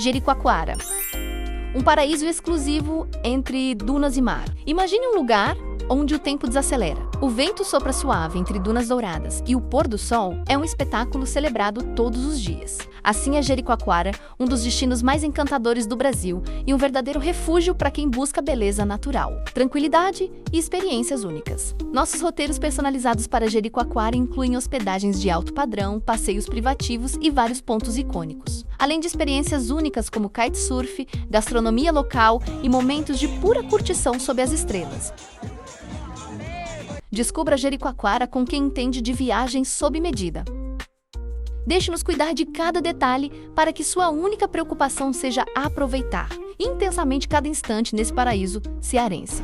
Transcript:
Jericoacoara. Um paraíso exclusivo entre dunas e mar. Imagine um lugar onde o tempo desacelera. O vento sopra suave entre dunas douradas e o pôr do sol é um espetáculo celebrado todos os dias. Assim é Jericoacoara, um dos destinos mais encantadores do Brasil e um verdadeiro refúgio para quem busca beleza natural, tranquilidade e experiências únicas. Nossos roteiros personalizados para Jericoacoara incluem hospedagens de alto padrão, passeios privativos e vários pontos icônicos, além de experiências únicas como kitesurf, gastronomia local e momentos de pura curtição sob as estrelas. Descubra Jericoacoara com quem entende de viagens sob medida. Deixe-nos cuidar de cada detalhe para que sua única preocupação seja aproveitar intensamente cada instante nesse paraíso cearense.